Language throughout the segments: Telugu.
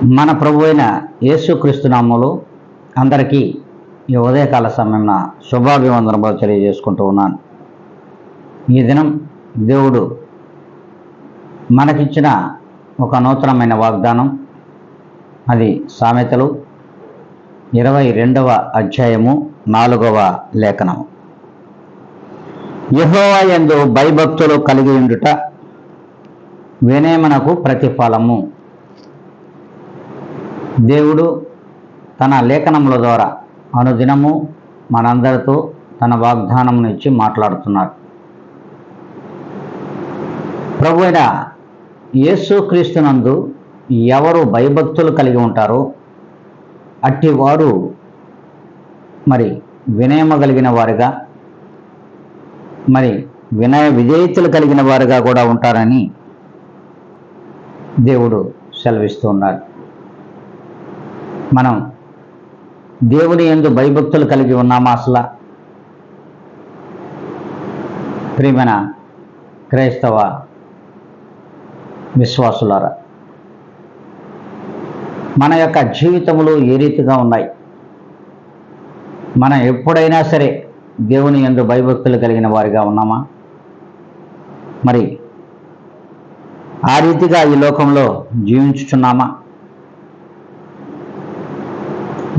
మన ప్రభు అయిన యేసుక్రీస్తు నామములో అందరికీ ఈ ఉదయకాల సమయంలో శుభాభివందనములు తెలియజేసుకుంటూ ఉన్నాను. ఈ దినం దేవుడు మనకిచ్చిన ఒక నూతనమైన వాగ్దానం, అది సామెతలు 22వ అధ్యాయము 4వ లేఖనము. యెహోవా యందు భయభక్తులు కలిగి ఉండుట వినయమునకు ప్రతిఫలము. దేవుడు తన లేఖనముల ద్వారా అనుదినము మనందరితో తన వాగ్దానమును ఇచ్చి మాట్లాడుతున్నాడు. ప్రభు అయిన యేసుక్రీస్తునందు ఎవరు భయభక్తులు కలిగి ఉంటారో అట్టి వారు మరి వినయము కలిగిన వారుగా, మరి వినయ విధేయతలు కలిగిన వారుగా కూడా ఉంటారని దేవుడు సెలవిస్తూ ఉన్నాడు. మనం దేవుని యందు భయభక్తులు కలిగి ఉన్నామా? అసలు ప్రియమైన క్రైస్తవ విశ్వాసులారా, మన యొక్క జీవితములు ఏ రీతిగా ఉన్నాయి? మనం ఎప్పుడైనా సరే దేవుని యందు భయభక్తులు కలిగిన వారిగా ఉన్నామా? మరి ఆ రీతిగా ఈ లోకంలో జీవించుచున్నామా?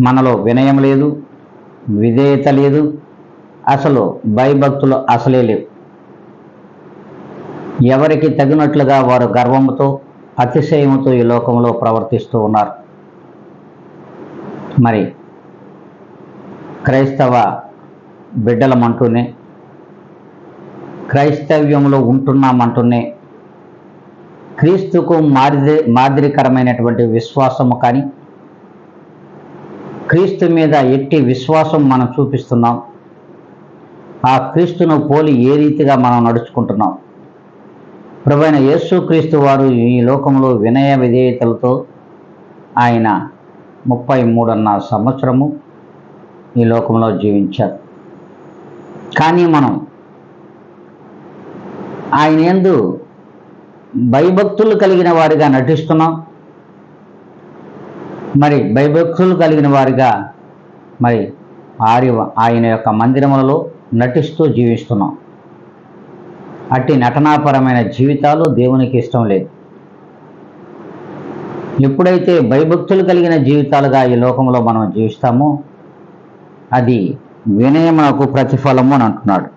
మనలో వినయం లేదు, విధేయత లేదు, అసలు భయభక్తులు అసలే లేవు. ఎవరికి తగినట్లుగా వారు గర్వముతో, అతిశయముతో ఈ లోకంలో ప్రవర్తిస్తూ ఉన్నారు. మరి క్రైస్తవ బిడ్డలమంటూనే, క్రైస్తవ్యంలో ఉంటున్నామంటూనే క్రీస్తుకు మాదిరికరమైనటువంటి విశ్వాసము కానీ, క్రీస్తు మీద ఎట్టి విశ్వాసం మనం చూపిస్తున్నాం, ఆ క్రీస్తును పోలి ఏ రీతిగా మనం నడుచుకుంటున్నాం? ప్రభువైన యేసుక్రీస్తు వారు ఈ లోకంలో వినయ విధేయతలతో ఆయన 33.5 సంవత్సరము ఈ లోకంలో జీవించారు. కానీ మనం ఆయన యందు భయభక్తులు కలిగిన వారిగా నటిస్తున్నాం. మరి భయభక్తులు కలిగిన వారిగా మరి ఆయన యొక్క మందిరములలో నటిస్తూ జీవిస్తున్నాం. అట్టి నటనాపరమైన జీవితాలు దేవునికి ఇష్టం లేదు. ఎప్పుడైతే భయభక్తులు కలిగిన జీవితాలుగా ఈ లోకంలో మనం జీవిస్తామో అది వినయమునకు ప్రతిఫలము అని అంటున్నాడు.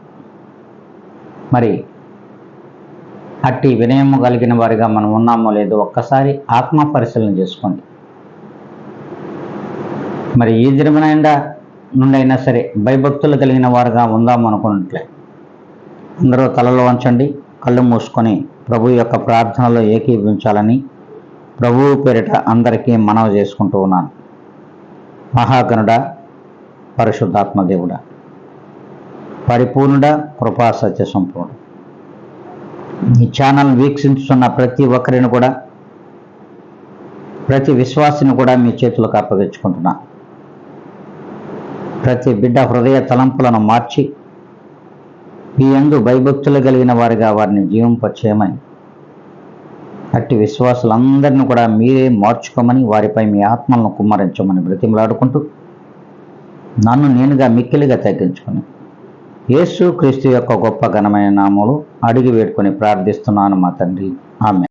మరి అట్టి వినయము కలిగిన వారిగా మనం ఉన్నామో లేదో ఒక్కసారి ఆత్మ పరిశీలన చేసుకోండి. మరి ఈ దినమైనా నుండైనా సరే భయభక్తులు కలిగిన వారుగా ఉందాము అనుకున్నట్లే అందరూ తలలో వంచండి, కళ్ళు మూసుకొని ప్రభు యొక్క ప్రార్థనలో ఏకీభవించాలని ప్రభువు పేరిట అందరికీ మనవి చేసుకుంటూ ఉన్నాను. మహాగణుడ, పరిశుద్ధాత్మ దేవుడా, పరిపూర్ణుడ, కృపా సత్య సంపూర్ణ, ఈ ఛానల్ వీక్షించుతున్న ప్రతి ఒక్కరిని కూడా, ప్రతి విశ్వాసిని కూడా మీ చేతులకు అప్పగించుకుంటున్నా. ప్రతి బిడ్డ హృదయ తలంపులను మార్చి ఈ యందు భయభక్తులు కలిగిన వారిగా వారిని జీవింపచేయమని, అట్టి విశ్వాసులందరినీ కూడా మీరే మార్చుకోమని, వారిపై మీ ఆత్మలను కుమ్మరించమని బ్రతిమలాడుకుంటూ నన్ను నేనుగా మిక్కిలిగా తగ్గించుకొని యేసుక్రీస్తు యొక్క గొప్ప ఘనమైన నామములో అడిగి వేడుకొని ప్రార్థిస్తున్నాను మా తండ్రి. ఆమేన్.